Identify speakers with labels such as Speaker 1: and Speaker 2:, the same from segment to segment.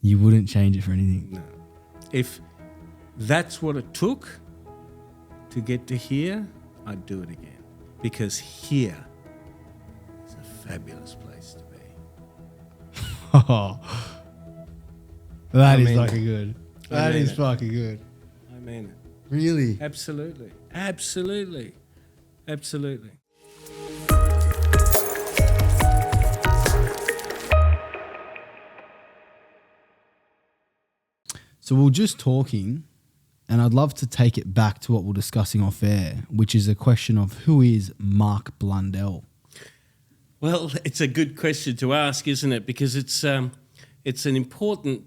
Speaker 1: You wouldn't change it for anything.
Speaker 2: No. If that's what it took to get to here, I'd do it again. Because here is a fabulous place to be.
Speaker 1: Oh, that is
Speaker 2: mean
Speaker 1: fucking good. That is fucking good.
Speaker 2: I mean it.
Speaker 1: Really?
Speaker 2: Absolutely. Absolutely. Absolutely.
Speaker 1: So we we're just talking, and I'd love to take it back to what we're discussing off air, which is a question of who is Mark Blundell?
Speaker 2: Well, it's a good question to ask, isn't it? Because it's an important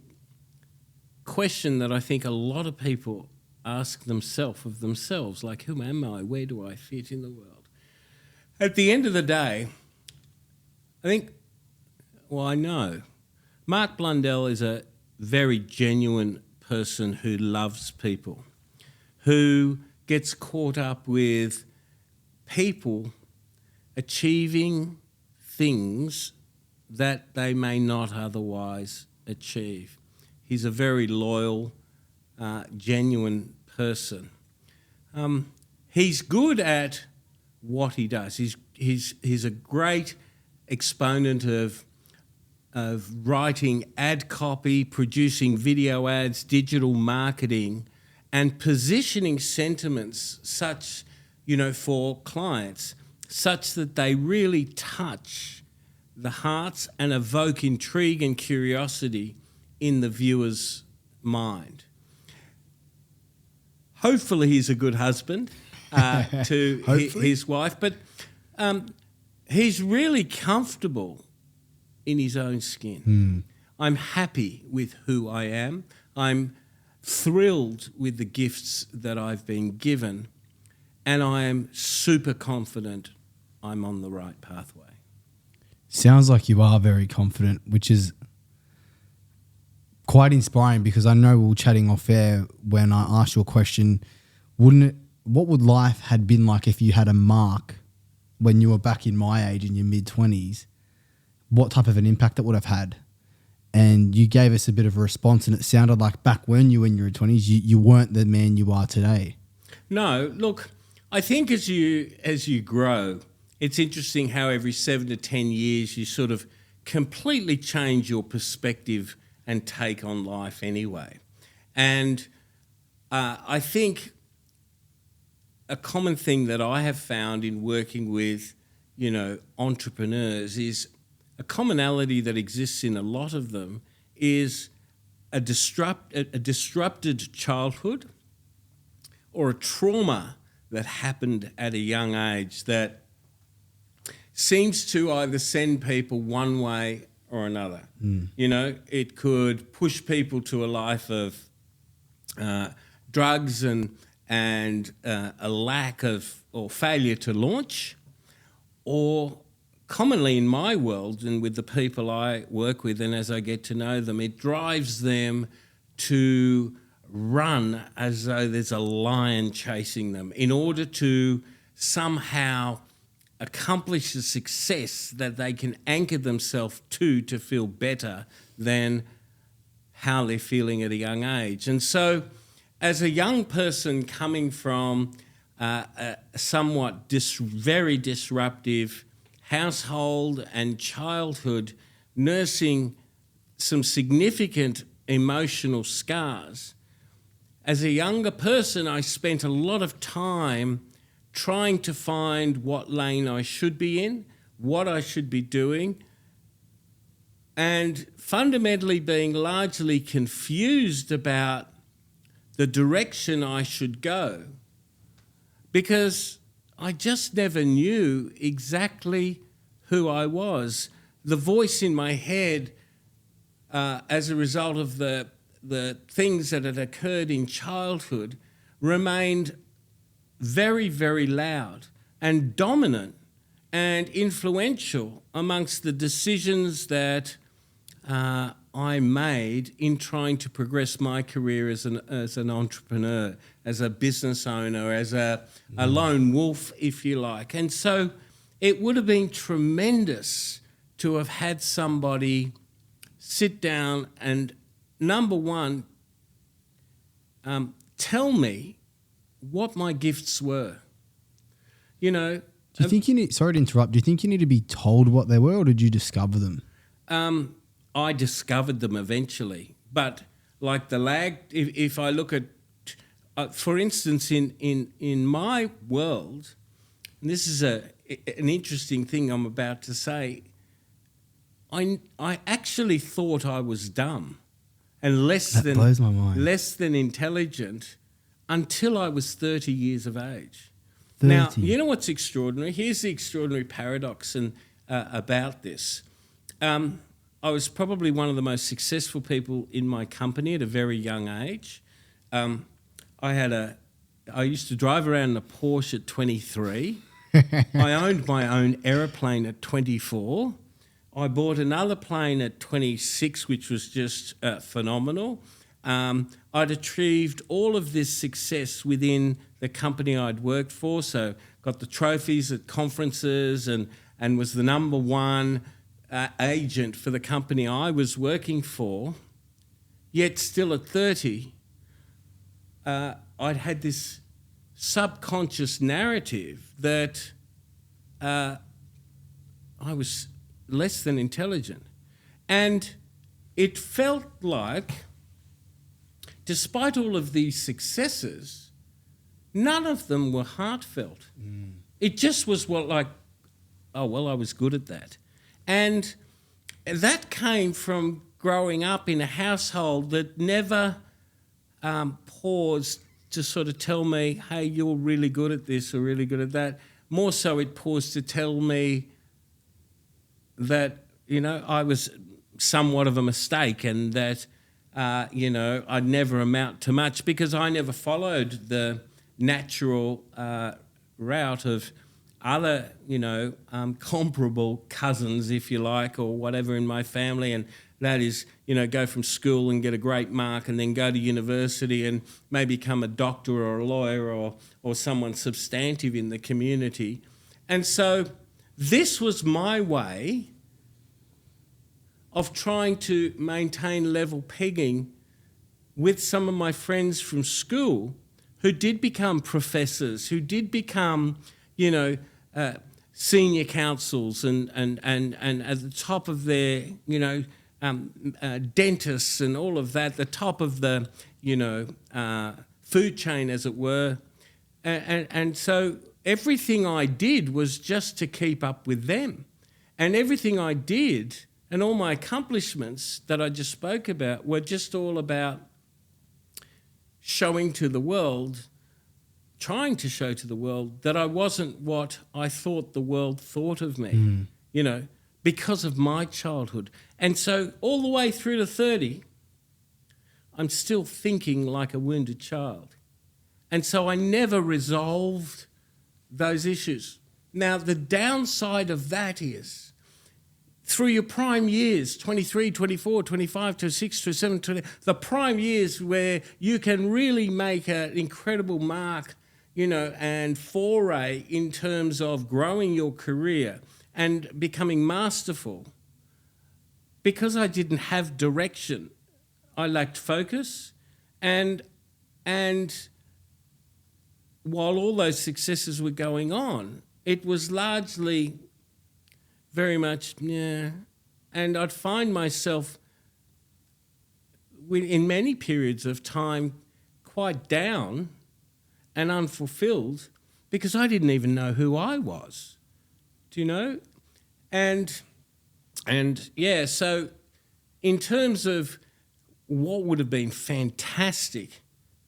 Speaker 2: question that I think a lot of people ask themselves, like, who am I? Where do I fit in the world? At the end of the day, I know Mark Blundell is a very genuine person who loves people, who gets caught up with people achieving things that they may not otherwise achieve. He's a very loyal, genuine person. He's good at what he does. He's a great exponent of writing ad copy, producing video ads, digital marketing, and positioning sentiments such, for clients, such that they really touch the hearts and evoke intrigue and curiosity in the viewer's mind. Hopefully he's a good husband to his wife, but he's really comfortable in his own skin. I'm happy with who I am. I'm thrilled with the gifts that I've been given, and I am super confident I'm on the right pathway.
Speaker 1: Sounds like you are very confident, which is quite inspiring, because I know we were chatting off air when I asked you a question, what would life had been like if you had a Mark when you were back in my age, in your mid-20s? What type of an impact that would have had? And you gave us a bit of a response, and it sounded like back when you were in your 20s, you weren't the man you are today.
Speaker 2: No, look, I think as you grow, it's interesting how every 7 to 10 years you sort of completely change your perspective and take on life anyway. And I think a common thing that I have found in working with, entrepreneurs is a commonality that exists in a lot of them is a disrupted childhood or a trauma that happened at a young age that seems to either send people one way or another. It could push people to a life of drugs and a lack of or failure to launch, or commonly in my world and with the people I work with and as I get to know them, it drives them to run as though there's a lion chasing them in order to somehow accomplish the success that they can anchor themselves to feel better than how they're feeling at a young age. And so as a young person coming from a somewhat very disruptive household and childhood, nursing some significant emotional scars, as a younger person, I spent a lot of time trying to find what lane I should be in, what I should be doing, and fundamentally being largely confused about the direction I should go, because I just never knew exactly who I was. The voice in my head, as a result of the things that had occurred in childhood, remained very, very loud and dominant and influential amongst the decisions that I made in trying to progress my career as an entrepreneur, as a business owner, as a lone wolf, if you like. And so it would have been tremendous to have had somebody sit down and number one, tell me what my gifts were. You know.
Speaker 1: Do you think you need? Sorry to interrupt. Do you think you need to be told what they were, or did you discover them?
Speaker 2: I discovered them eventually, but like the lag. If I look at, for instance, in my world, and this is an interesting thing I'm about to say. I actually thought I was dumb and
Speaker 1: blows my mind.
Speaker 2: less than intelligent until I was 30 years of age.
Speaker 1: 30.
Speaker 2: Now, you know what's extraordinary? Here's the extraordinary paradox about this. I was probably one of the most successful people in my company at a very young age. I used to drive around in a Porsche at 23. I owned my own aeroplane at 24. I bought another plane at 26, which was just phenomenal. I'd achieved all of this success within the company I'd worked for, so got the trophies at conferences and was the number one agent for the company I was working for. Yet still at 30, I'd had this subconscious narrative that I was less than intelligent. And it felt like, despite all of these successes, none of them were heartfelt. It just was I was good at that. And that came from growing up in a household that never paused to sort of tell me, hey, you're really good at this or really good at that. More so it paused to tell me that, I was somewhat of a mistake and that, I'd never amount to much because I never followed the natural route of other, comparable cousins, if you like, or whatever in my family. And that is, go from school and get a great mark and then go to university and maybe become a doctor or a lawyer or someone substantive in the community. And so this was my way of trying to maintain level pegging with some of my friends from school who did become professors, who did become, senior counsels and at the top of their, dentists and all of that, the top of the, food chain, as it were. And so everything I did was just to keep up with them. And everything I did and all my accomplishments that I just spoke about were just all about showing to the world, trying to show to the world that I wasn't what I thought the world thought of me, because of my childhood. And so all the way through to 30, I'm still thinking like a wounded child. And so I never resolved those issues. Now, the downside of that is, through your prime years, 23, 24, 25, 26, 27, 20, the prime years where you can really make an incredible mark, and foray in terms of growing your career and becoming masterful. Because I didn't have direction, I lacked focus, and while all those successes were going on, it was largely very much, and I'd find myself in many periods of time quite down and unfulfilled because I didn't even know who I was. Do you know? And so in terms of what would have been fantastic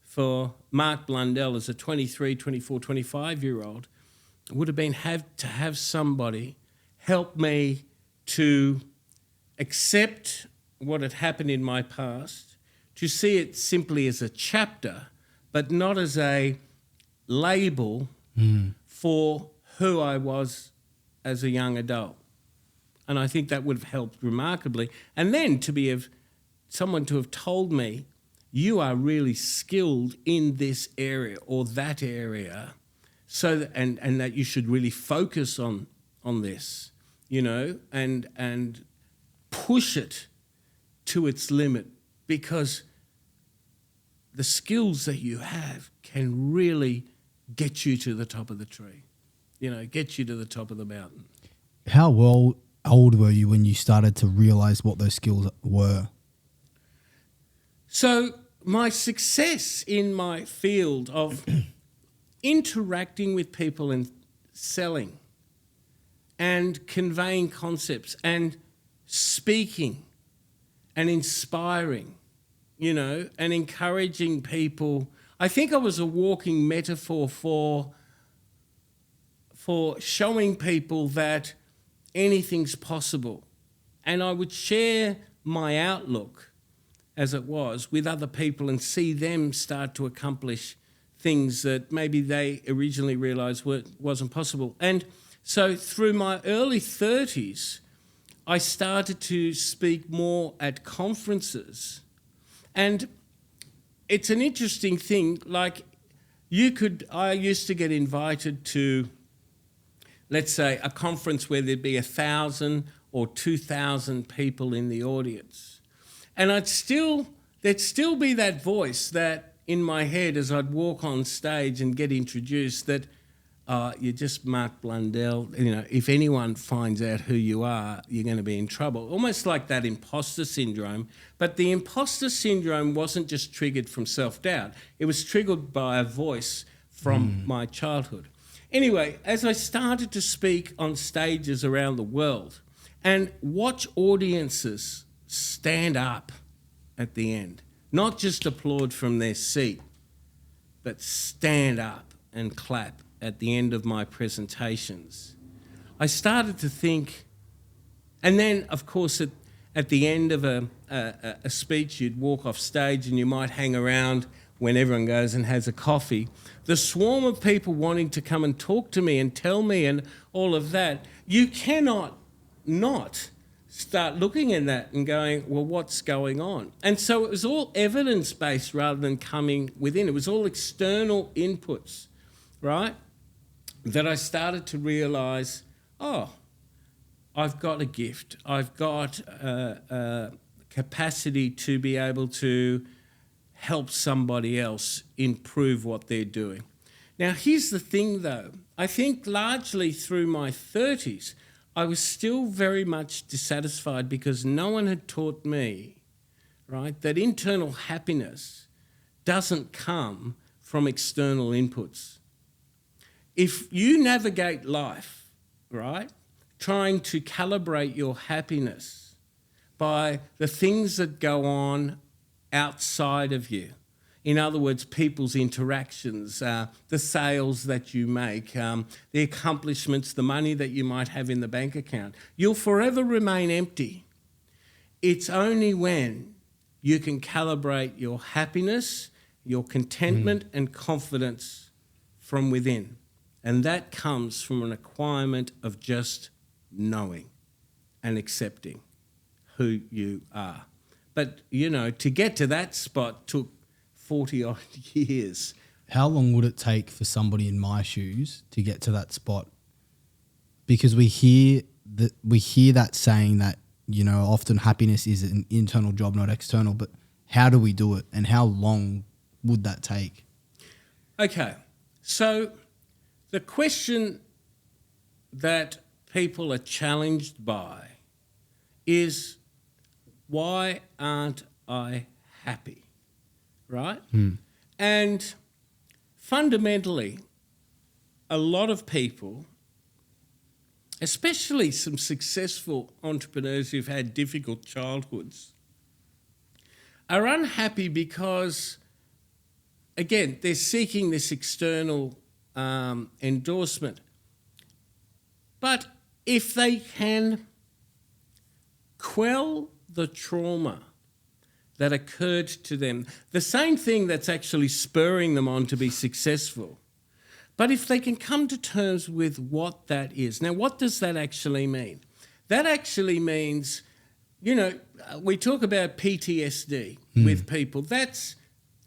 Speaker 2: for Mark Blundell as a 23, 24, 25-year-old would have been to have somebody help me to accept what had happened in my past, to see it simply as a chapter, but not as a label for who I was as a young adult. And I think that would have helped remarkably. And then someone to have told me, you are really skilled in this area or that area, so that, and that you should really focus on this, and push it to its limit because the skills that you have can really get you to the top of the tree, get you to the top of the mountain.
Speaker 1: How old were you when you started to realize what those skills were?
Speaker 2: So my success in my field of interacting with people and selling and conveying concepts and speaking and inspiring, and encouraging people. I think I was a walking metaphor for showing people that anything's possible. And I would share my outlook as it was with other people and see them start to accomplish things that maybe they originally realised wasn't possible. And so through my early 30s, I started to speak more at conferences. And it's an interesting thing, like I used to get invited to, let's say, a conference where there'd be 1,000 or 2,000 people in the audience. And there'd still be that voice that in my head as I'd walk on stage and get introduced that, you're just Mark Blundell. If anyone finds out who you are, you're going to be in trouble. Almost like that imposter syndrome. But the imposter syndrome wasn't just triggered from self-doubt. It was triggered by a voice from my childhood. Anyway, as I started to speak on stages around the world and watch audiences stand up at the end, not just applaud from their seat, but stand up and clap at the end of my presentations, I started to think, and then, of course, at the end of a speech, you'd walk off stage and you might hang around when everyone goes and has a coffee. The swarm of people wanting to come and talk to me and tell me and all of that, you cannot not start looking at that and going, well, what's going on? And so it was all evidence-based rather than coming within. It was all external inputs, right? That I started to realise, I've got a gift. I've got capacity to be able to help somebody else improve what they're doing. Now, here's the thing, though. I think largely through my 30s, I was still very much dissatisfied because no one had taught me, right, that internal happiness doesn't come from external inputs. If you navigate life, right, trying to calibrate your happiness by the things that go on outside of you, in other words, people's interactions, the sales that you make, the accomplishments, the money that you might have in the bank account, you'll forever remain empty. It's only when you can calibrate your happiness, your contentment and confidence from within. And that comes from an acquirement of just knowing and accepting who you are. But, to get to that spot took 40-odd years.
Speaker 1: How long would it take for somebody in my shoes to get to that spot? Because we hear that saying that, often happiness is an internal job, not external. But how do we do it? And how long would that take?
Speaker 2: Okay, so the question that people are challenged by is, why aren't I happy? Right? And fundamentally, a lot of people, especially some successful entrepreneurs who've had difficult childhoods, are unhappy because, again, they're seeking this external endorsement. But if they can quell the trauma that occurred to them, the same thing that's actually spurring them on to be successful, but if they can come to terms with what that is. Now, what does that actually mean? That actually means, we talk about PTSD with people. That's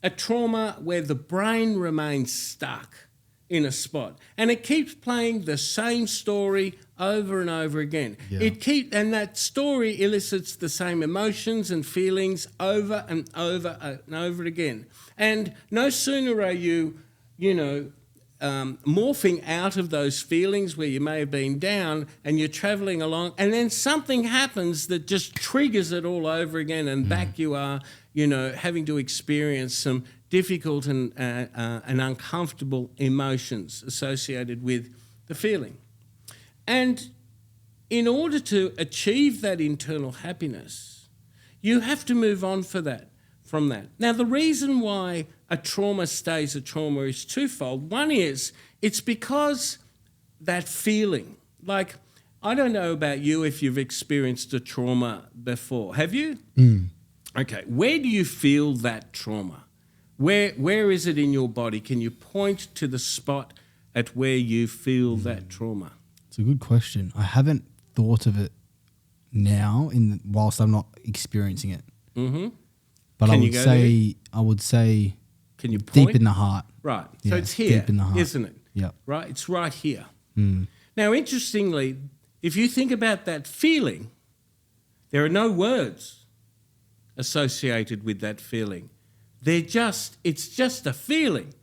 Speaker 2: a trauma where the brain remains stuck in a spot, and it keeps playing the same story over and over again.
Speaker 1: Yeah.
Speaker 2: And that story elicits the same emotions and feelings over and over and over again. And no sooner are you morphing out of those feelings where you may have been down, and you're travelling along, and then something happens that just triggers it all over again, and back you are, having to experience some difficult and uncomfortable emotions associated with the feeling. And in order to achieve that internal happiness, you have to move on from that. Now, the reason why a trauma stays a trauma is twofold. One is it's because that feeling, like, I don't know about you if you've experienced a trauma before. Have you? Okay. Where do you feel that trauma? Where is it in your body? Can you point to the spot at where you feel that trauma?
Speaker 1: It's a good question. I haven't thought of it now whilst I'm not experiencing it.
Speaker 2: Mm-hmm.
Speaker 1: But I would say
Speaker 2: can you point?
Speaker 1: Deep in the heart.
Speaker 2: Right.
Speaker 1: Yeah,
Speaker 2: so it's here,
Speaker 1: deep in the heart.
Speaker 2: isn't it?
Speaker 1: Yeah.
Speaker 2: Right? It's right here. Now, interestingly, if you think about that feeling, there are no words associated with that feeling. It's just a feeling,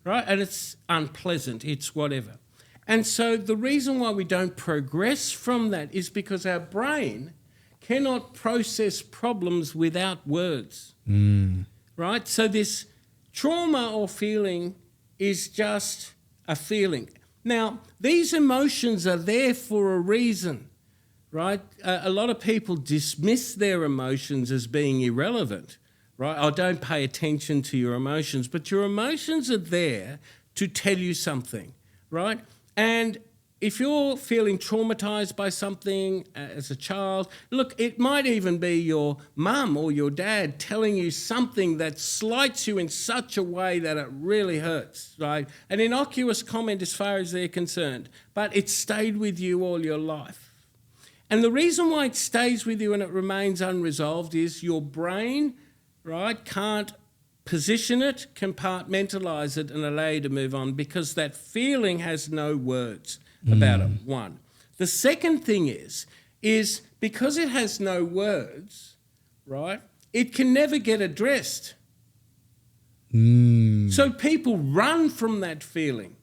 Speaker 2: right? And it's unpleasant, it's whatever. And so the reason why we don't progress from that is because our brain cannot process problems without words, right? So this trauma or feeling is just a feeling. Now, these emotions are there for a reason, right? A lot of people dismiss their emotions as being irrelevant, right? Oh, don't pay attention to your emotions. But your emotions are there to tell you something, right? And if you're feeling traumatized by something as a child, look, it might even be your mum or your dad telling you something that slights you in such a way that it really hurts, right? An innocuous comment as far as they're concerned, but it stayed with you all your life. And the reason why it stays with you and it remains unresolved is your brain, right, can't position it, compartmentalize it, and allow you to move on because that feeling has no words about it, one. The second thing is because it has no words, right, it can never get addressed. So people run from that feeling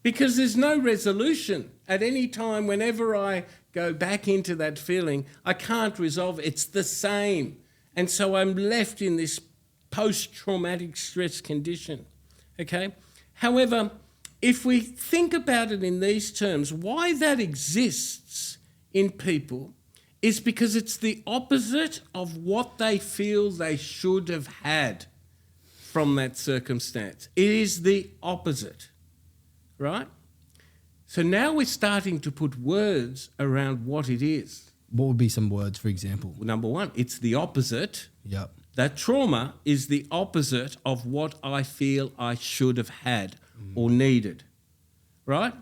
Speaker 2: because there's no resolution. At any time, whenever I go back into that feeling, I can't resolve it. It's the same. And so I'm left in this post-traumatic stress condition, okay? However, if we think about it in these terms, why that exists in people is because it's the opposite of what they feel they should have had from that circumstance. It is the opposite, right? So now we're starting to put words around what it is.
Speaker 1: What would be some words, for example?
Speaker 2: Well, number one, it's the opposite.
Speaker 1: Yep.
Speaker 2: That trauma is the opposite of what I feel I should have had or needed, right?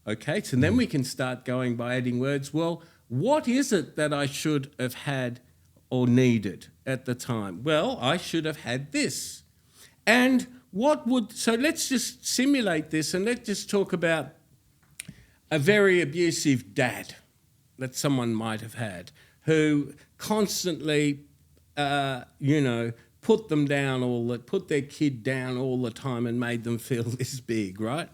Speaker 2: Okay, so then we can start going by adding words. Well, what is it that I should have had or needed at the time? Well, I should have had this. And so let's just simulate this and let's just talk about a very abusive dad that someone might have had who constantly put their kid down all the time and made them feel this big, right?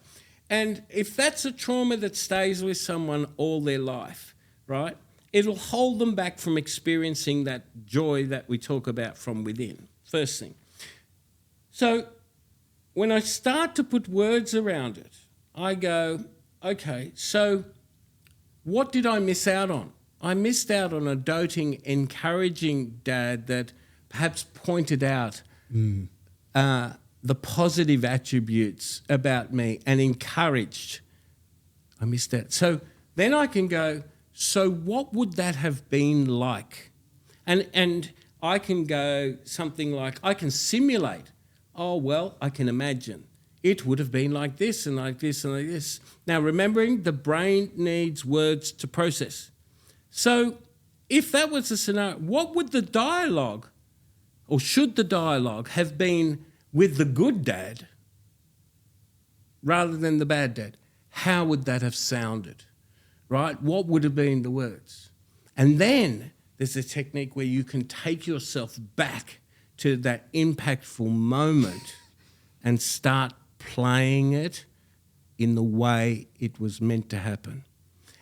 Speaker 2: And if that's a trauma that stays with someone all their life, right, it'll hold them back from experiencing that joy that we talk about from within, first thing. So when I start to put words around it, I go, okay, so what did I miss out on? I missed out on a doting, encouraging dad that perhaps pointed out the positive attributes about me and encouraged. I missed that. So then I can go, so what would that have been like? And I can go something like, I can simulate. Oh, well, I can imagine. It would have been like this and like this and like this. Now, remembering the brain needs words to process. So if that was the scenario, what would the dialogue or should the dialogue have been with the good dad rather than the bad dad, how would that have sounded, right? What would have been the words? And then there's a technique where you can take yourself back to that impactful moment and start playing it in the way it was meant to happen.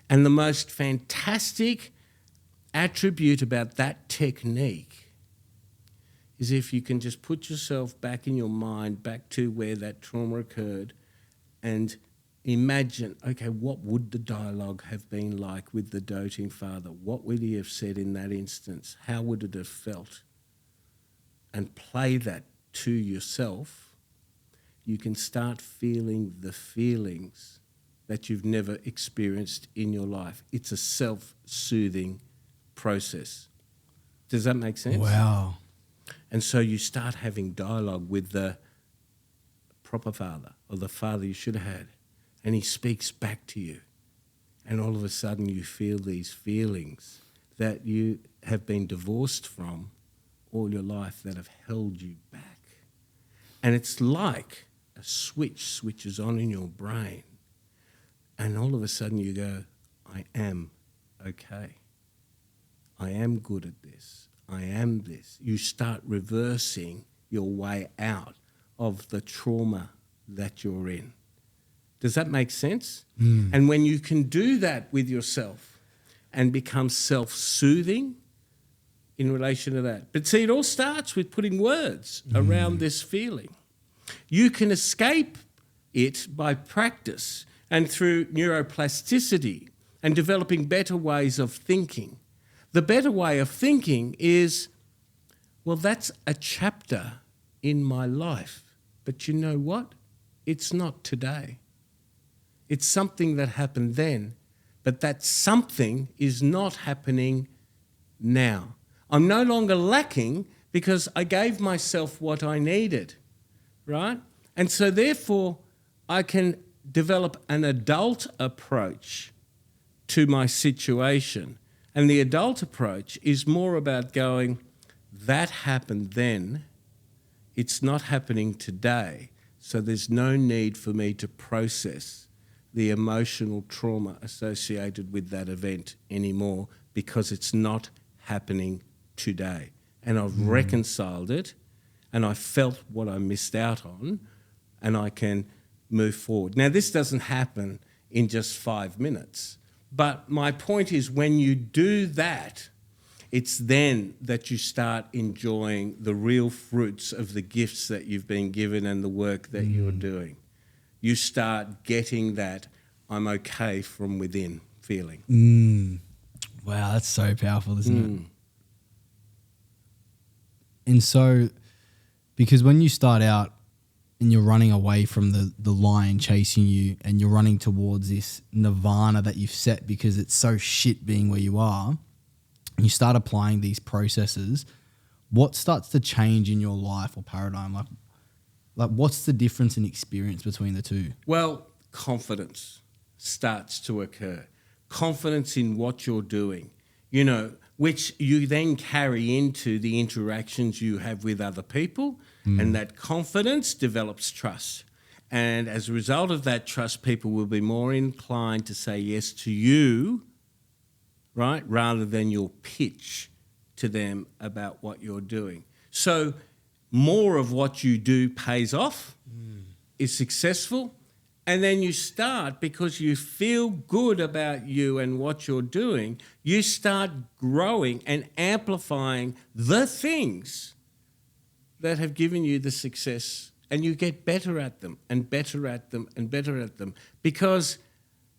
Speaker 2: And the most fantastic attribute about that technique is if you can just put yourself back in your mind, back to where that trauma occurred, and imagine, okay, what would the dialogue have been like with the doting father? What would he have said in that instance? How would it have felt? And play that to yourself. You can start feeling the feelings that you've never experienced in your life. It's a self-soothing process. Does that make sense?
Speaker 1: Wow.
Speaker 2: And so you start having dialogue with the proper father or the father you should have had, and he speaks back to you. And all of a sudden you feel these feelings that you have been divorced from all your life that have held you back. And it's like a switch switches on in your brain, and all of a sudden you go, I am okay. I am good at this. I am this. You start reversing your way out of the trauma that you're in. Does that make sense? And when you can do that with yourself and become self-soothing in relation to that. But see, it all starts with putting words around this feeling. You can escape it by practice and through neuroplasticity and developing better ways of thinking. The better way of thinking is, well, that's a chapter in my life. But you know what? It's not today. It's something that happened then, but that something is not happening now. I'm no longer lacking because I gave myself what I needed, right? And so therefore I can develop an adult approach to my situation. And the adult approach is more about going, that happened then, it's not happening today, so there's no need for me to process the emotional trauma associated with that event anymore because it's not happening today. And I've reconciled it, and I felt what I missed out on, and I can move forward. Now, this doesn't happen in just 5 minutes, but my point is when you do that, it's then that you start enjoying the real fruits of the gifts that you've been given and the work that you're doing. You start getting that I'm okay from within feeling.
Speaker 1: Wow, that's so powerful, isn't it? And so, because when you start out and you're running away from the lion chasing you and you're running towards this nirvana that you've set because it's so shit being where you are, and you start applying these processes, what starts to change in your life or paradigm? Like what's the difference in experience between the two?
Speaker 2: Well, confidence starts to occur. Confidence in what you're doing, which you then carry into the interactions you have with other people, and that confidence develops trust. And as a result of that trust, people will be more inclined to say yes to you, right, rather than your pitch to them about what you're doing. So more of what you do pays off, is successful, and then you start, because you feel good about you and what you're doing, you start growing and amplifying the things that have given you the success, and you get better at them and better at them and better at them because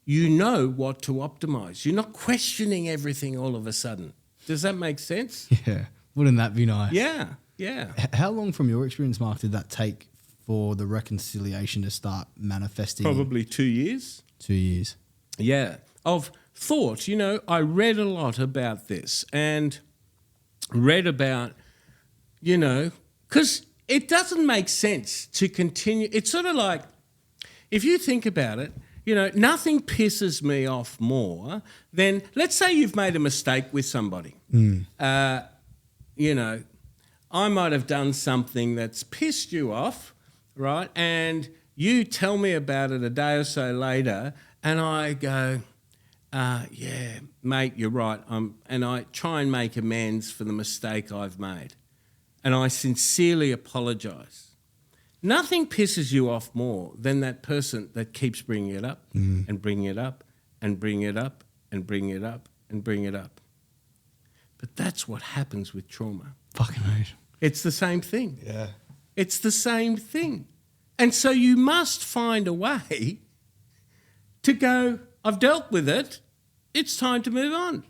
Speaker 2: you know what to optimize. You're not questioning everything all of a sudden. Does that make sense?
Speaker 1: Yeah. Wouldn't that be nice?
Speaker 2: Yeah, yeah.
Speaker 1: How long from your experience, Mark, did that take for the reconciliation to start manifesting?
Speaker 2: Probably 2 years.
Speaker 1: 2 years.
Speaker 2: Yeah. Of thought, I read a lot about this and read about, because it doesn't make sense to continue. It's sort of like, if you think about it, nothing pisses me off more than, let's say you've made a mistake with somebody. I might have done something that's pissed you off, right? And you tell me about it a day or so later, and I go, yeah, mate, you're right. And I try and make amends for the mistake I've made. And I sincerely apologise. Nothing pisses you off more than that person that keeps bringing it up and bringing it up and bringing it up and bringing it up and bringing it up. But that's what happens with trauma.
Speaker 1: Fucking right.
Speaker 2: It's the same thing.
Speaker 1: Yeah.
Speaker 2: It's the same thing. And so you must find a way to go, I've dealt with it, it's time to move on.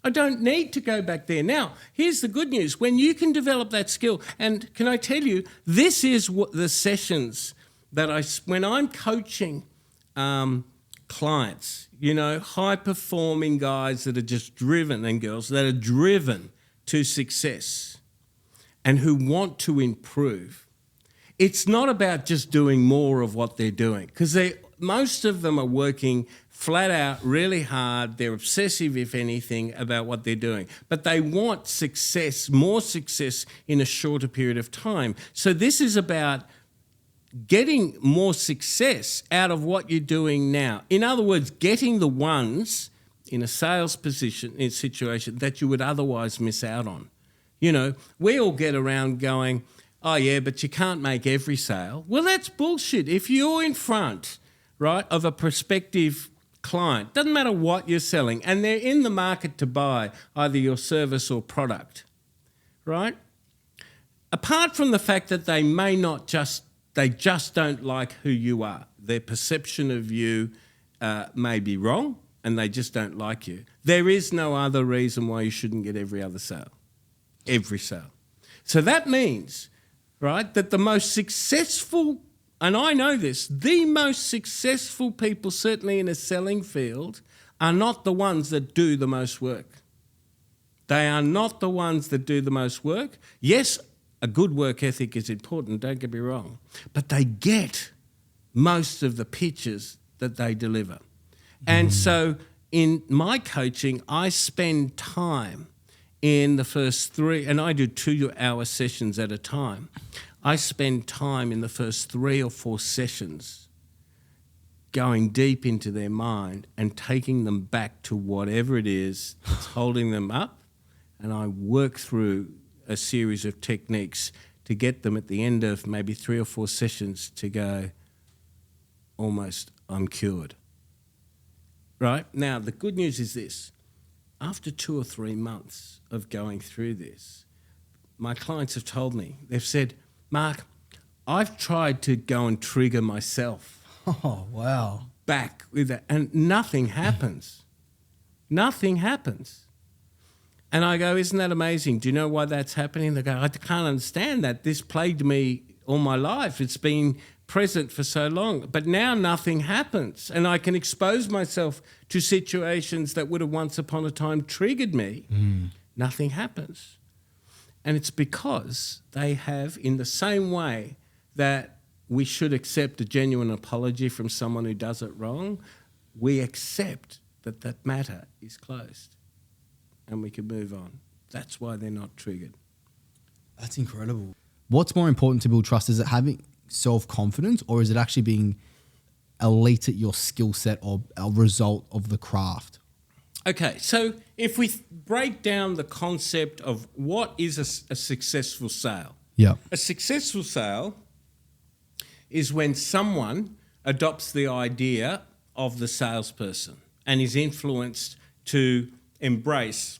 Speaker 2: I don't need to go back there. Now, here's the good news. When you can develop that skill, and can I tell you, this is what the sessions that when I'm coaching clients, you know, high-performing guys that are just driven, and girls that are driven to success and who want to improve, it's not about just doing more of what they're doing, because most of them are working flat out, really hard. They're obsessive, if anything, about what they're doing. But they want success, more success in a shorter period of time. So this is about getting more success out of what you're doing now. In other words, getting the ones in a sales position, in a situation that you would otherwise miss out on. You know, we all get around going, oh yeah, but you can't make every sale. Well, that's bullshit. If you're in front, right, of a prospective client, doesn't matter what you're selling, and they're in the market to buy either your service or product, right? Apart from the fact that they may not they just don't like who you are. Their perception of you may be wrong, and they just don't like you. There is no other reason why you shouldn't get every other sale. Every sale. So that means, right, that the most successful, and I know this, the most successful people, certainly in a selling field, are not the ones that do the most work. They are not the ones that do the most work. Yes, a good work ethic is important, don't get me wrong, but they get most of the pitches that they deliver. And so in my coaching, I spend time in the first 3, and I do 2-hour sessions at a time. I spend time in the first 3 or 4 sessions going deep into their mind and taking them back to whatever it is that's holding them up, and I work through a series of techniques to get them at the end of maybe 3 or 4 sessions to go, almost, I'm cured. Right? Now, the good news is this. After 2 or 3 months of going through this, my clients have told me, they've said, Mark, I've tried to go and trigger myself.
Speaker 1: Oh, wow.
Speaker 2: Back with that, and nothing happens. Nothing happens. And I go, isn't that amazing? Do you know why that's happening? They go, I can't understand that. This plagued me all my life. It's been present for so long. But now nothing happens. And I can expose myself to situations that would have once upon a time triggered me. Nothing happens. And it's because they have, in the same way that we should accept a genuine apology from someone who does it wrong, we accept that that matter is closed and we can move on. That's why they're not triggered.
Speaker 1: That's incredible. What's more important to build trust? Is it having self-confidence, or is it actually being elite at your skill set or a result of the craft?
Speaker 2: Okay, so if we break down the concept of what is a successful sale.
Speaker 1: Yeah.
Speaker 2: A successful sale is when someone adopts the idea of the salesperson and is influenced to embrace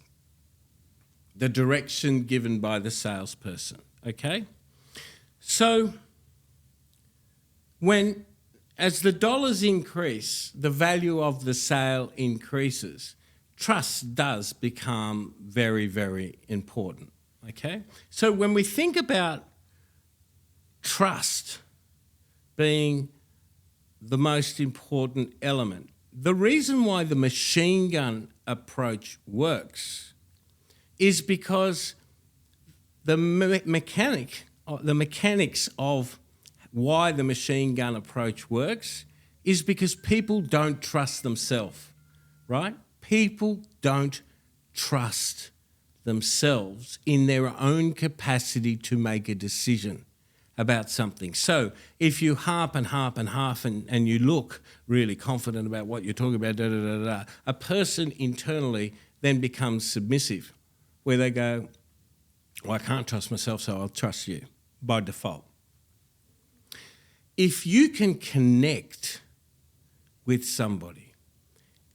Speaker 2: the direction given by the salesperson, okay? So as the dollars increase, the value of the sale increases, trust does become very, very important, okay? So when we think about trust being the most important element, the reason why the machine gun approach works is because the mechanics of why the machine gun approach works is because people don't trust themselves, right? People don't trust themselves in their own capacity to make a decision. about something. So if you harp and you look really confident about what you're talking about, a person internally then becomes submissive, where they go, well, I can't trust myself, so I'll trust you by default. If you can connect with somebody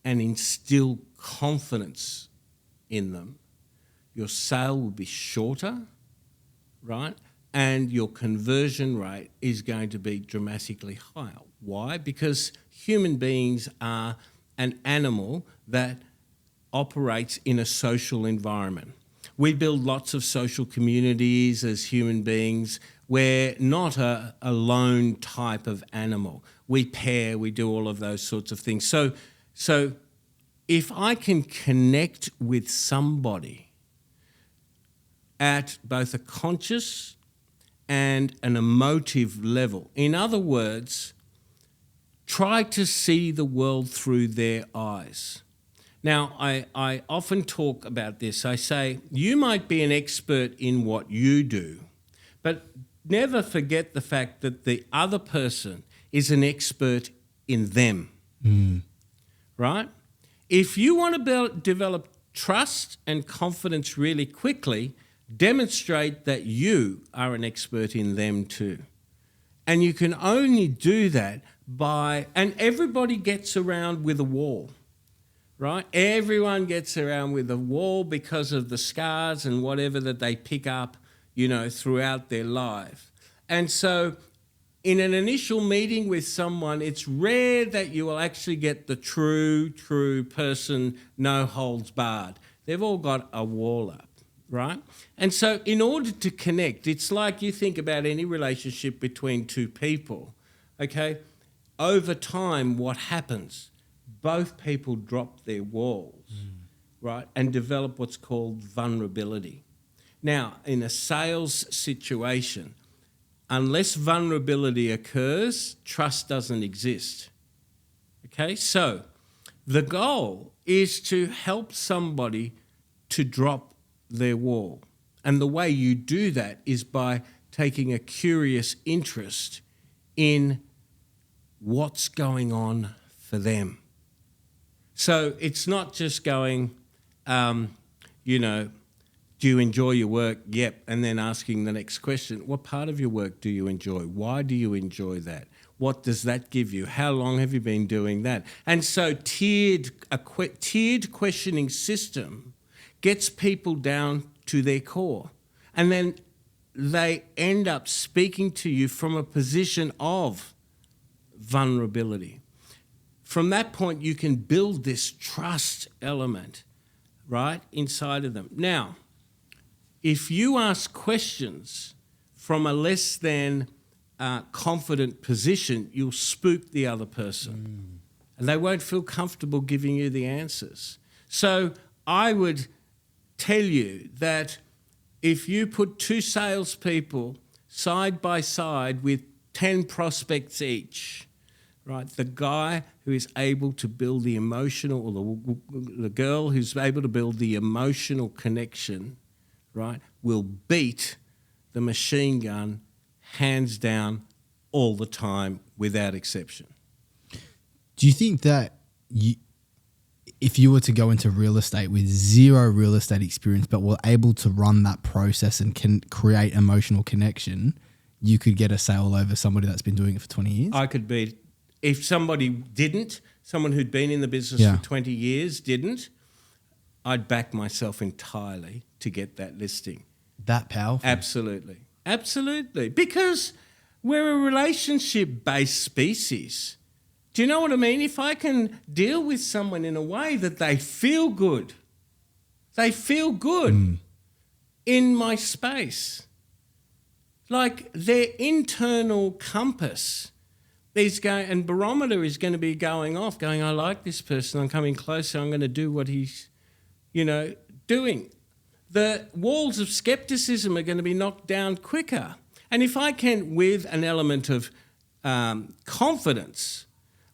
Speaker 2: and instill confidence in them, your sale will be shorter, right? And your conversion rate is going to be dramatically higher. Why? Because human beings are an animal that operates in a social environment. We build lots of social communities as human beings. We're not a lone type of animal. We pair, we do all of those sorts of things. So if I can connect with somebody at both a conscious and an emotive level, in other words, try to see the world through their eyes. Now, I often talk about this. I say, you might be an expert in what you do, but never forget the fact that the other person is an expert in them, right? If you want to develop trust and confidence really quickly, demonstrate that you are an expert in them too. And you can only do that and everybody gets around with a wall, right? Everyone gets around with a wall because of the scars and whatever that they pick up, throughout their life. And so in an initial meeting with someone, it's rare that you will actually get the true person, no holds barred. They've all got a wall up, right? And so in order to connect, it's like you think about any relationship between two people, okay? Over time, what happens? Both people drop their walls, right, and develop what's called vulnerability. Now, in a sales situation, unless vulnerability occurs, trust doesn't exist. Okay, so the goal is to help somebody to drop their wall. And the way you do that is by taking a curious interest in what's going on for them. So it's not just going, do you enjoy your work? Yep. And then asking the next question, what part of your work do you enjoy? Why do you enjoy that? What does that give you? How long have you been doing that? And so a tiered questioning system gets people down to their core. And then they end up speaking to you from a position of vulnerability. From that point, you can build this trust element, right, inside of them. Now, if you ask questions from a less than confident position, you'll spook the other person and they won't feel comfortable giving you the answers. So I would tell you that if you put two salespeople side by side with 10 prospects each, right, the guy who is able to build the emotional, or the girl who's able to build the emotional connection, right, will beat the machine gun hands down all the time without exception.
Speaker 1: Do you think that if you were to go into real estate with zero real estate experience but were able to run that process and can create emotional connection, you could get a sale over somebody that's been doing it for 20 years?
Speaker 2: I could beat. If somebody didn't, someone who'd been in the business for 20 years didn't, I'd back myself entirely to get that listing.
Speaker 1: That powerful?
Speaker 2: Absolutely. Absolutely. Because we're a relationship-based species. Do you know what I mean? If I can deal with someone in a way that they feel good in my space, like their internal compass is going, and barometer is going to be going off, going, I like this person, I'm coming closer, I'm going to do what he's, doing. The walls of skepticism are going to be knocked down quicker. And if I can, with an element of confidence,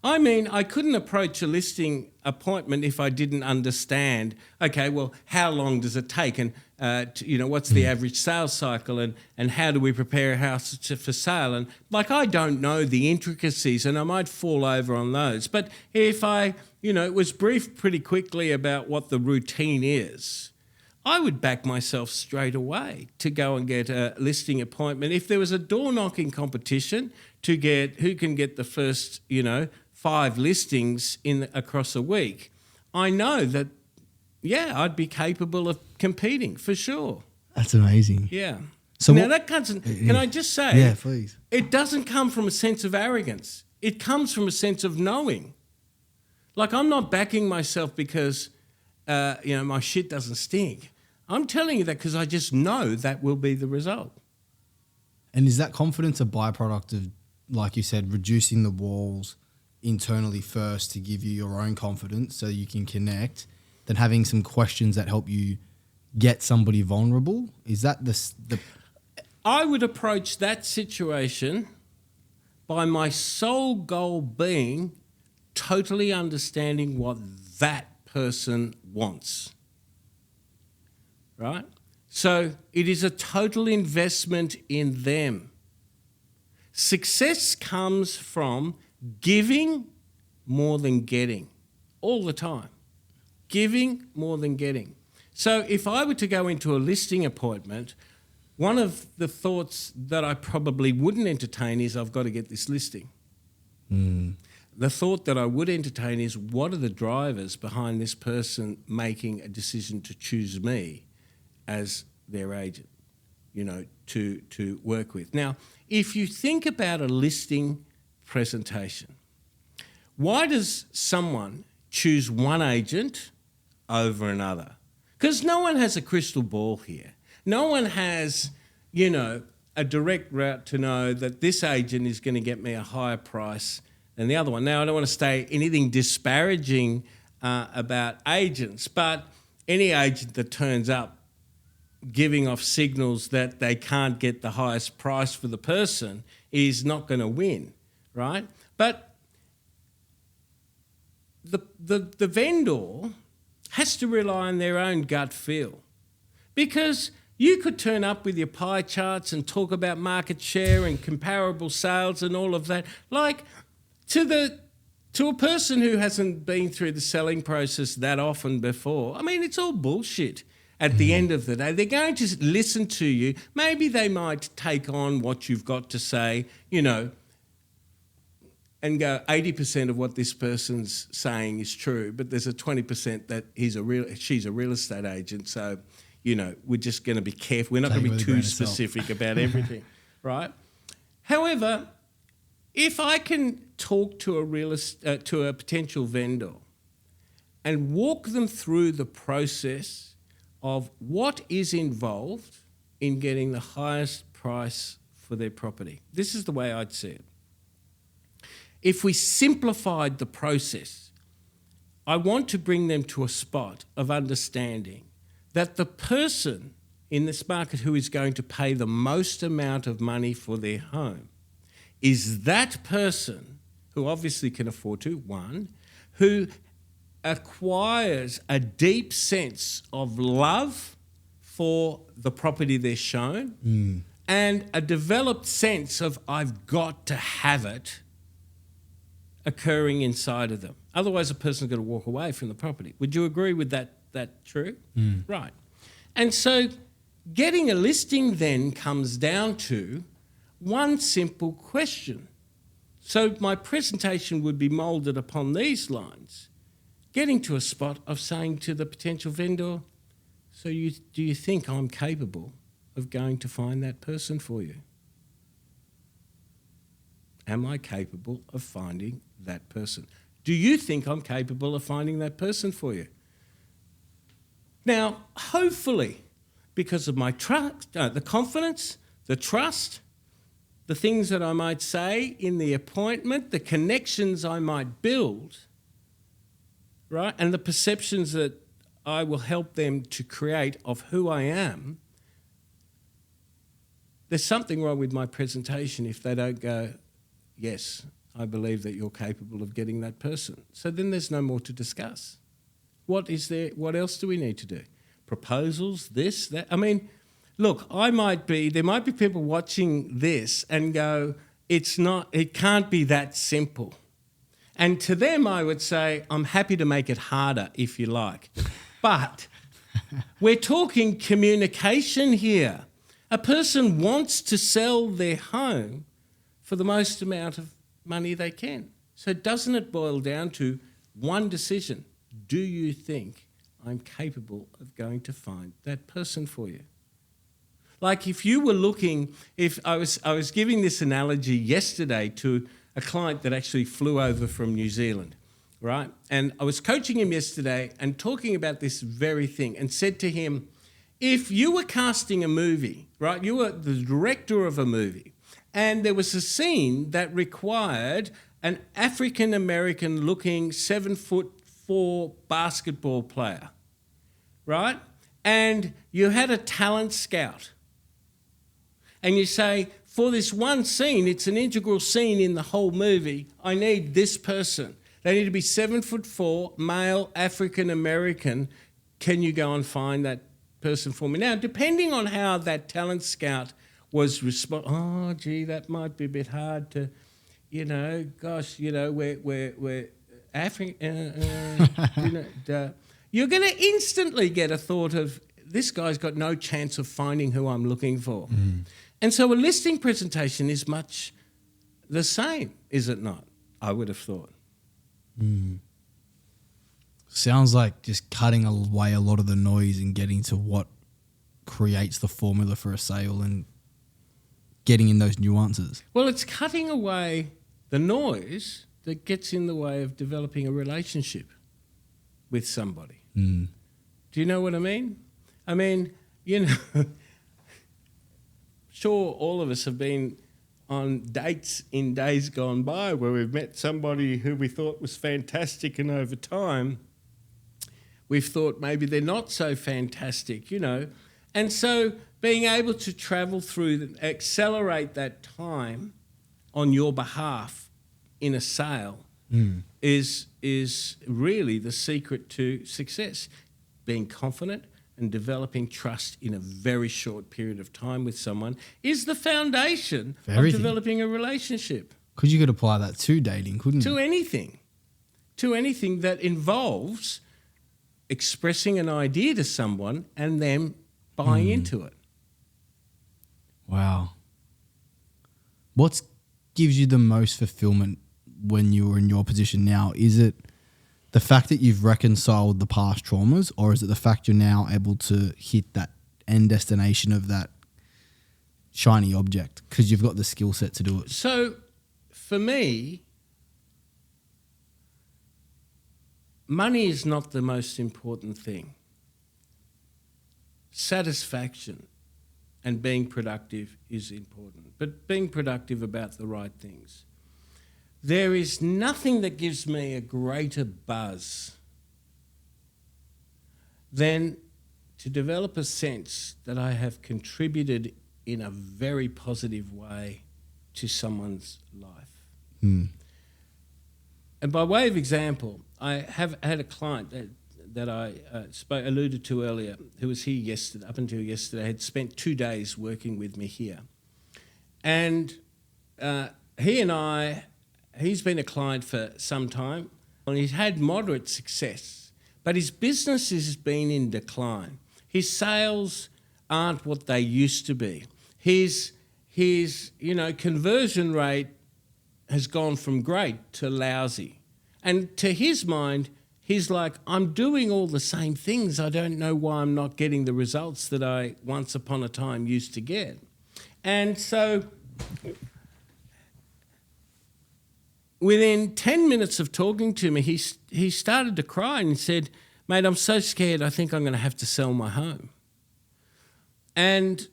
Speaker 2: I mean, I couldn't approach a listing appointment if I didn't understand, okay, well, how long does it take? And, what's the average sales cycle? And how do we prepare a house for sale? And, I don't know the intricacies, and I might fall over on those. But if I, was briefed pretty quickly about what the routine is, I would back myself straight away to go and get a listing appointment. If there was a door-knocking competition to get who can get the first, 5 listings across a week, I know that, I'd be capable of competing for sure.
Speaker 1: That's amazing.
Speaker 2: Yeah.
Speaker 1: So
Speaker 2: now that doesn't, can I just say?
Speaker 1: Yeah, please.
Speaker 2: It doesn't come from a sense of arrogance. It comes from a sense of knowing. I'm not backing myself because, my shit doesn't stink. I'm telling you that because I just know that will be the result.
Speaker 1: And is that confidence a byproduct of, like you said, reducing the walls internally first to give you your own confidence so you can connect, then having some questions that help you get somebody vulnerable? Is that the
Speaker 2: I would approach that situation by my sole goal being totally understanding what that person wants. Right? So it is a total investment in them. Success comes from giving more than getting all the time. Giving more than getting. So if I were to go into a listing appointment, one of the thoughts that I probably wouldn't entertain is I've got to get this listing. The thought that I would entertain is what are the drivers behind this person making a decision to choose me as their agent, to work with. Now, if you think about a listing presentation, why does someone choose one agent over another? Because no one has a crystal ball here. No one has, a direct route to know that this agent is going to get me a higher price than the other one. Now, I don't want to say anything disparaging about agents, but any agent that turns up giving off signals that they can't get the highest price for the person is not going to win, right? But the vendor has to rely on their own gut feel, because you could turn up with your pie charts and talk about market share and comparable sales and all of that, to a person who hasn't been through the selling process that often before. I mean, it's all bullshit. At the end of the day, they're going to listen to you. Maybe they might take on what you've got to say, and go 80% of what this person's saying is true, but there's a 20% that she's a real estate agent. So, we're just going to be careful. We're not going to be too specific about everything, right? However, if I can talk to a potential vendor and walk them through the process of what is involved in getting the highest price for their property. This is the way I'd see it. If we simplified the process, I want to bring them to a spot of understanding that the person in this market who is going to pay the most amount of money for their home is that person who obviously can afford to, one, who acquires a deep sense of love for the property they're shown and a developed sense of I've got to have it occurring inside of them. Otherwise, a person's going to walk away from the property. Would you agree with that true? Right. And so getting a listing then comes down to one simple question. So my presentation would be moulded upon these lines. Getting to a spot of saying to the potential vendor, do you think I'm capable of going to find that person for you? Am I capable of finding that person? Do you think I'm capable of finding that person for you? Now, hopefully, because of my trust, the confidence, the trust, the things that I might say in the appointment, the connections I might build, right, and the perceptions that I will help them to create of who I am, there's something wrong with my presentation if they don't go, yes, I believe that you're capable of getting that person. So then there's no more to discuss. What is there? What else do we need to do? Proposals, this, that. I mean, look, there might be people watching this and go, it can't be that simple. And to them, I would say, I'm happy to make it harder if you like. But we're talking communication here. A person wants to sell their home for the most amount of money they can. So doesn't it boil down to one decision? Do you think I'm capable of going to find that person for you? Like if you were looking, if I was giving this analogy yesterday to a client that actually flew over from New Zealand, right? And I was coaching him yesterday and talking about this very thing and said to him, if you were casting a movie, right? You were the director of a movie and there was a scene that required an African-American looking 7'4" basketball player, right? And you had a talent scout. And you say, for this one scene, it's an integral scene in the whole movie, I need this person. They need to be 7'4", male, African-American. Can you go and find that person for me? Now, depending on how that talent scout was that might be a bit hard to, we're African, you're going to instantly get a thought of, this guy's got no chance of finding who I'm looking for. Mm. And so a listing presentation is much the same, is it not? I would have thought.
Speaker 1: Mm. Sounds like just cutting away a lot of the noise and getting to what creates the formula for a sale and getting in those nuances.
Speaker 2: Well, it's cutting away the noise that gets in the way of developing a relationship with somebody. Mm. Do you know what I mean? I mean, sure, all of us have been on dates in days gone by where we've met somebody who we thought was fantastic, and over time we've thought maybe they're not so fantastic, And so being able to travel through, accelerate that time on your behalf in a sale is really the secret to success. Being confident and developing trust in a very short period of time with someone is the foundation of developing a relationship.
Speaker 1: Because you could apply that to dating, couldn't you?
Speaker 2: To anything that involves expressing an idea to someone and them buying into it.
Speaker 1: Wow. What gives you the most fulfillment when you're in your position now? Is it the fact that you've reconciled the past traumas, or is it the fact you're now able to hit that end destination of that shiny object because you've got the skill set to do it?
Speaker 2: So for me, money is not the most important thing. Satisfaction and being productive is important, but being productive about the right things. There is nothing that gives me a greater buzz than to develop a sense that I have contributed in a very positive way to someone's life. Mm. And by way of example, I have had a client that I alluded to earlier, who was here yesterday, up until yesterday, had spent 2 days working with me here. And he's been a client for some time, and he's had moderate success, but his business has been in decline. His sales aren't what they used to be. His conversion rate has gone from great to lousy. And to his mind, he's like, I'm doing all the same things. I don't know why I'm not getting the results that I once upon a time used to get. And so within 10 minutes of talking to me, he started to cry and said, mate, I'm so scared, I think I'm going to have to sell my home. And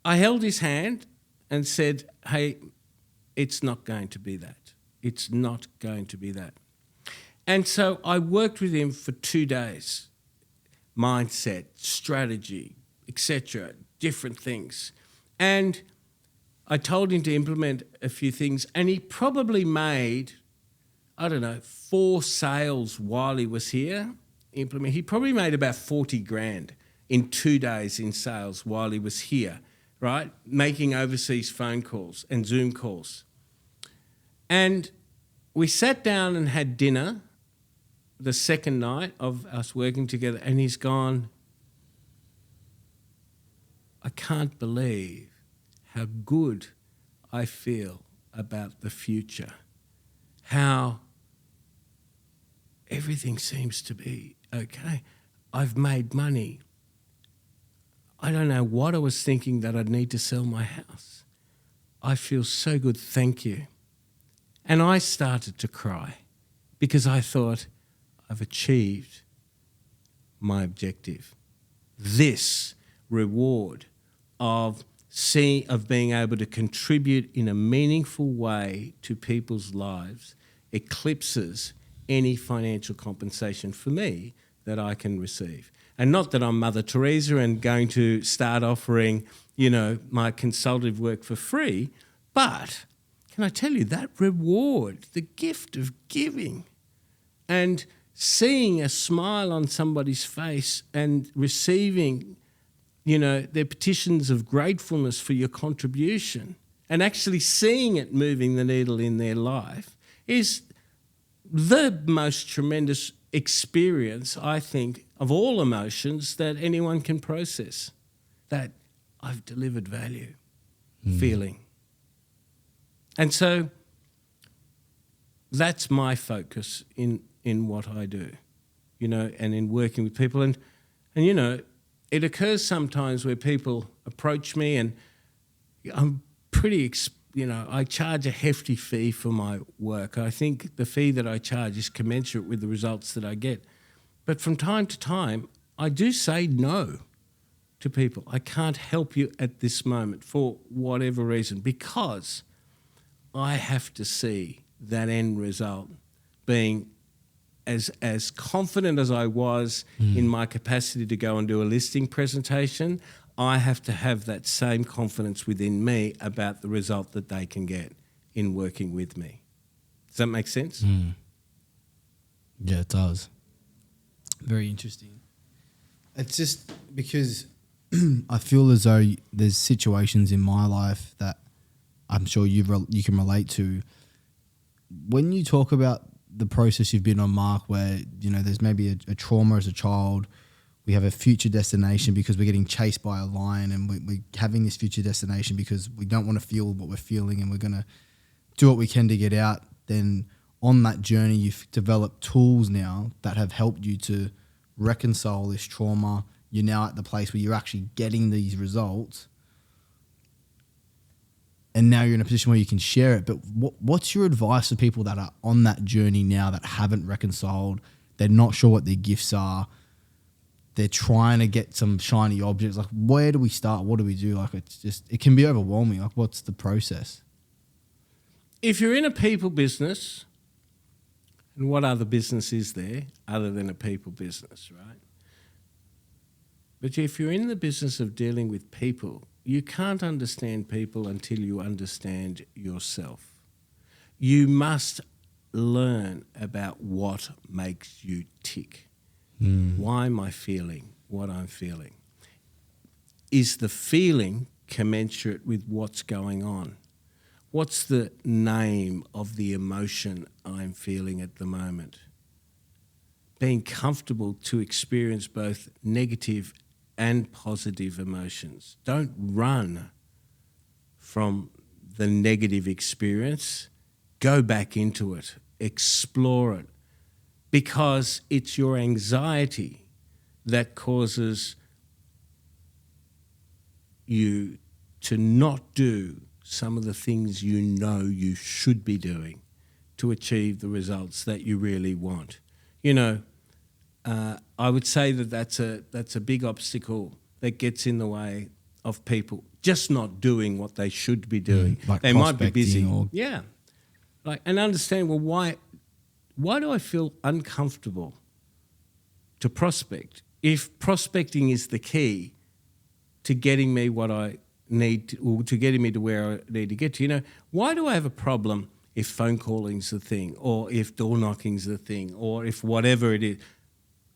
Speaker 2: I held his hand and said, hey, it's not going to be that. It's not going to be that. And so I worked with him for 2 days. Mindset, strategy, etc., different things. And I told him to implement a few things, and he probably made, 4 sales while he was here. He probably made about 40 grand in 2 days in sales while he was here, right? Making overseas phone calls and Zoom calls. And we sat down and had dinner the second night of us working together, and he's gone, I can't believe how good I feel about the future, how everything seems to be okay. I've made money. I don't know what I was thinking that I'd need to sell my house. I feel so good, thank you. And I started to cry because I thought, I've achieved my objective. This reward of being able to contribute in a meaningful way to people's lives eclipses any financial compensation for me that I can receive. And not that I'm Mother Teresa and going to start offering, my consultative work for free, but can I tell you that reward, the gift of giving and seeing a smile on somebody's face and receiving, their petitions of gratefulness for your contribution and actually seeing it moving the needle in their life is the most tremendous experience, I think, of all emotions that anyone can process, that I've delivered value, feeling. And so that's my focus in what I do, and in working with people. And it occurs sometimes where people approach me and I'm pretty, I charge a hefty fee for my work. I think the fee that I charge is commensurate with the results that I get. But from time to time, I do say no to people. I can't help you at this moment for whatever reason, because I have to see that end result being as confident as I was in my capacity to go and do a listing presentation. I have to have that same confidence within me about the result that they can get in working with me. Does that make sense?
Speaker 1: Yeah, it does. Very interesting. It's just because I feel as though there's situations in my life that I'm sure you can relate to. When you talk about the process you've been on, Mark, where, there's maybe a trauma as a child, we have a future destination because we're getting chased by a lion, and we're having this future destination because we don't want to feel what we're feeling and we're going to do what we can to get out. Then on that journey, you've developed tools now that have helped you to reconcile this trauma. You're now at the place where you're actually getting these results. And now you're in a position where you can share it. But what's your advice for people that are on that journey now that haven't reconciled? They're not sure what their gifts are. They're trying to get some shiny objects. Like, where do we start? What do we do? Like, it can be overwhelming. Like, what's the process?
Speaker 2: If you're in a people business, and what other business is there other than a people business, right? But if you're in the business of dealing with people, you can't understand people until you understand yourself. You must learn about what makes you tick. Why am I feeling what I'm feeling? Is the feeling commensurate with what's going on? What's the name of the emotion I'm feeling at the moment? Being comfortable to experience both negative and positive emotions. Don't run from the negative experience. Go back into it. Explore it. Because it's your anxiety that causes you to not do some of the things you should be doing to achieve the results that you really want. I would say that's a big obstacle that gets in the way of people just not doing what they should be doing.
Speaker 1: Like
Speaker 2: they might be busy.
Speaker 1: Or...
Speaker 2: Yeah. And understand, why do I feel uncomfortable to prospect if prospecting is the key to getting me what I to getting me to where I need to get to. You know, why do I have a problem if phone calling's the thing, or if door knocking's the thing, or if whatever it is?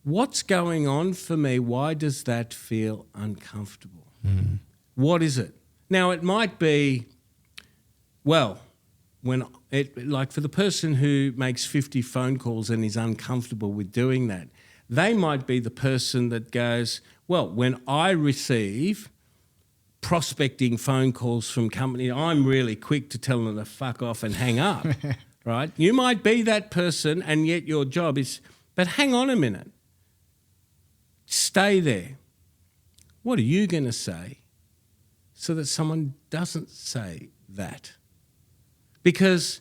Speaker 2: What's going on for me? Why does that feel uncomfortable? What is it? Now, it might be, well, like for the person who makes 50 phone calls and is uncomfortable with doing that, they might be the person that goes, well, when I receive prospecting phone calls from companies, I'm really quick to tell them to fuck off and hang up, right? You might be that person, and yet your job is, but hang on a minute. Stay there. What are you going to say so that someone doesn't say that? Because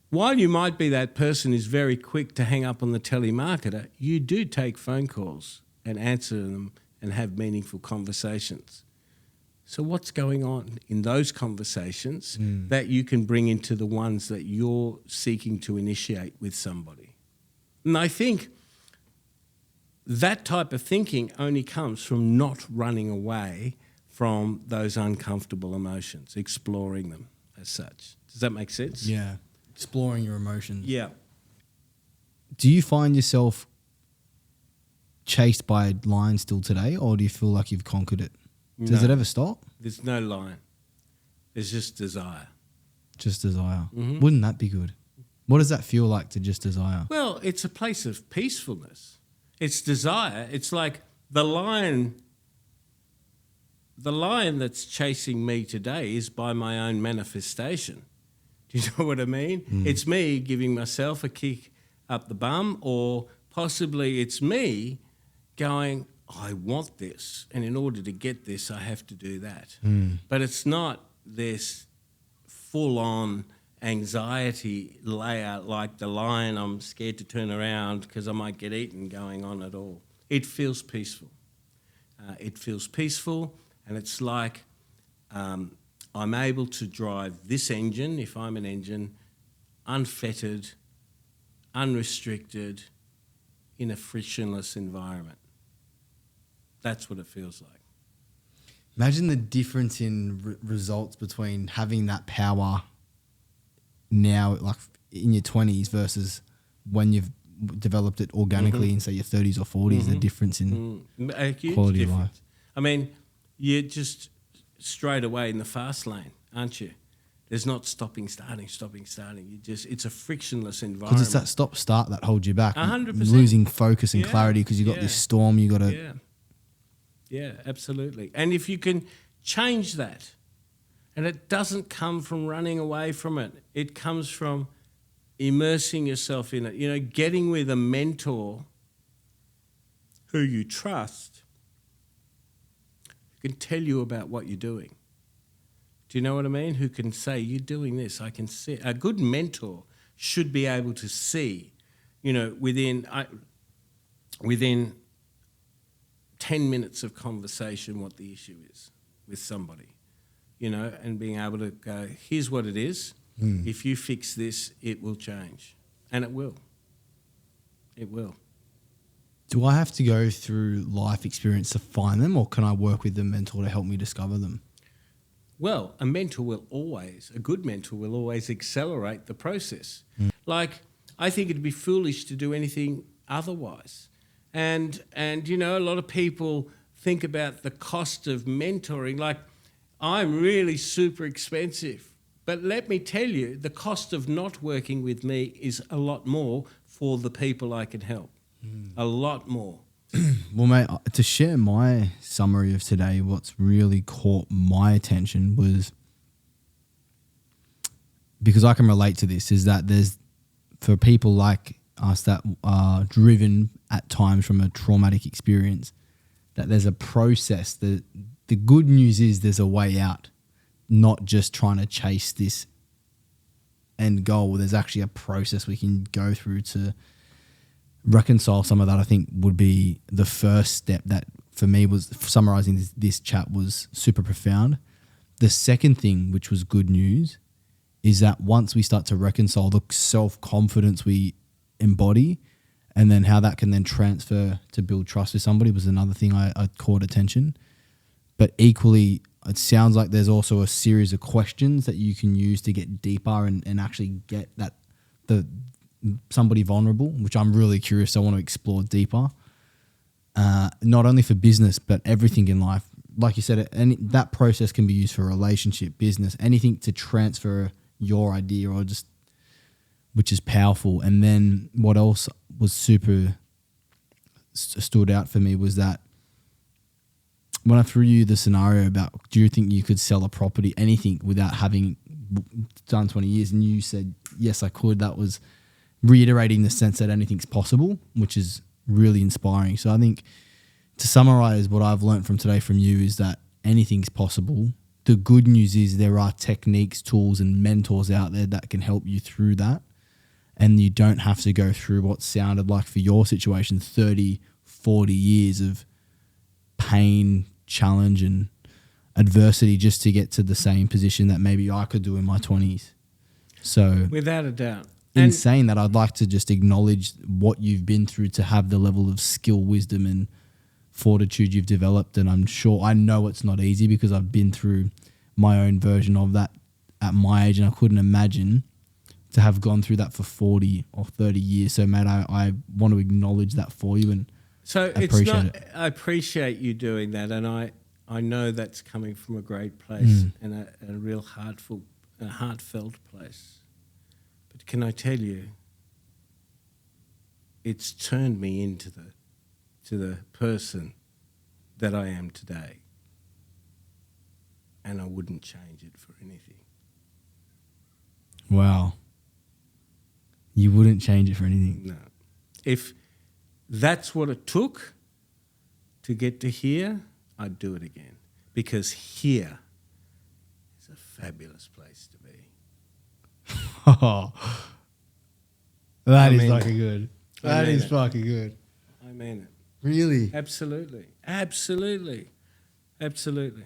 Speaker 2: while you might be that person who's very quick to hang up on the telemarketer, you do take phone calls and answer them and have meaningful conversations. So what's going on in those conversations that you can bring into the ones that you're seeking to initiate with somebody? And I think that type of thinking only comes from not running away from those uncomfortable emotions, exploring them as such. Does that make sense?
Speaker 1: Yeah. Exploring your emotions.
Speaker 2: Yeah.
Speaker 1: Do you find yourself chased by a lion still today, or do you feel like you've conquered it? Does it ever stop?
Speaker 2: There's no lion. There's just desire.
Speaker 1: Just desire. Wouldn't that be good? What does that feel like to just desire?
Speaker 2: Well, it's a place of peacefulness. It's desire. It's like the lion that's chasing me today is by my own manifestation. Do you know what I mean? It's me giving myself a kick up the bum, or possibly it's me going, I want this, and in order to get this, I have to do that. But it's not this full-on anxiety layout like the lion, I'm scared to turn around because I might get eaten going on at all. It feels peaceful. It feels peaceful, and it's like I'm able to drive this engine, if I'm an engine, unfettered, unrestricted, in a frictionless environment. That's what it feels like.
Speaker 1: Imagine the difference in results between having that power now, like in your 20s, versus when you've developed it organically in, say, your 30s or 40s, the difference in
Speaker 2: A huge
Speaker 1: quality
Speaker 2: difference.
Speaker 1: of life.
Speaker 2: I mean, you're just straight away in the fast lane, aren't you? There's not stopping, starting. It's a frictionless environment.
Speaker 1: Because it's that stop-start that holds you back.
Speaker 2: 100%.
Speaker 1: Losing focus and clarity because you've got this storm you got to...
Speaker 2: Yeah, absolutely. And if you can change that, and it doesn't come from running away from it, it comes from immersing yourself in it, you know, getting with a mentor who you trust, who can tell you about what you're doing. Do you know what I mean? Who can say, you're doing this, I can see. A good mentor should be able to see, you know, within 10 minutes of conversation what the issue is with somebody, you know, and being able to go, here's what it is. If you fix this, it will change. And it will. It will.
Speaker 1: Do I have to go through life experience to find them, or can I work with the mentor to help me discover them?
Speaker 2: Well, a good mentor will always accelerate the process. Like, I think it'd be foolish to do anything otherwise. And you know, a lot of people think about the cost of mentoring, like, I'm really super expensive. But let me tell you, the cost of not working with me is a lot more for the people I can help. A lot more.
Speaker 1: Well, mate, to share my summary of today, what's really caught my attention was, because I can relate to this, is that there's, for people like us that are driven at times from a traumatic experience, that there's a process. The good news is there's a way out, not just trying to chase this end goal. There's actually a process we can go through to reconcile some of that. I think would be the first step that for me was summarizing this chat was super profound. The second thing, which was good news, is that once we start to reconcile the self-confidence we embody, and then how that can then transfer to build trust with somebody, was another thing I caught attention. But equally, it sounds like there's also a series of questions that you can use to get deeper and actually get somebody vulnerable, which I'm really curious. I want to explore deeper, not only for business, but everything in life. Like you said, that process can be used for relationship, business, anything to transfer your idea or just, which is powerful. And then what else was super stood out for me was that when I threw you the scenario about, do you think you could sell a property, anything, without having done 20 years? And you said, yes, I could. That was reiterating the sense that anything's possible, which is really inspiring. So I think to summarize what I've learned from today from you is that anything's possible. The good news is there are techniques, tools, and mentors out there that can help you through that. And you don't have to go through what sounded like for your situation 30, 40 years of pain, challenge, and adversity just to get to the same position that maybe I could do in my 20s. So
Speaker 2: without a doubt.
Speaker 1: In saying that, I'd like to just acknowledge what you've been through to have the level of skill, wisdom, and fortitude you've developed. And I know it's not easy because I've been through my own version of that at my age, and I couldn't imagine to have gone through that for 40 or 30 years. So, mate, I want to acknowledge that for you and appreciate it.
Speaker 2: I appreciate you doing that, and I know that's coming from a great place and a real heartfelt place. But can I tell you, it's turned me into the person that I am today, and I wouldn't change it for anything.
Speaker 1: Wow. You wouldn't change it for anything?
Speaker 2: No. If that's what it took to get to here, I'd do it again, because here is a fabulous place to be.
Speaker 1: Oh, that is fucking good. That is fucking good.
Speaker 2: I mean it.
Speaker 1: Really?
Speaker 2: Absolutely. Absolutely. Absolutely.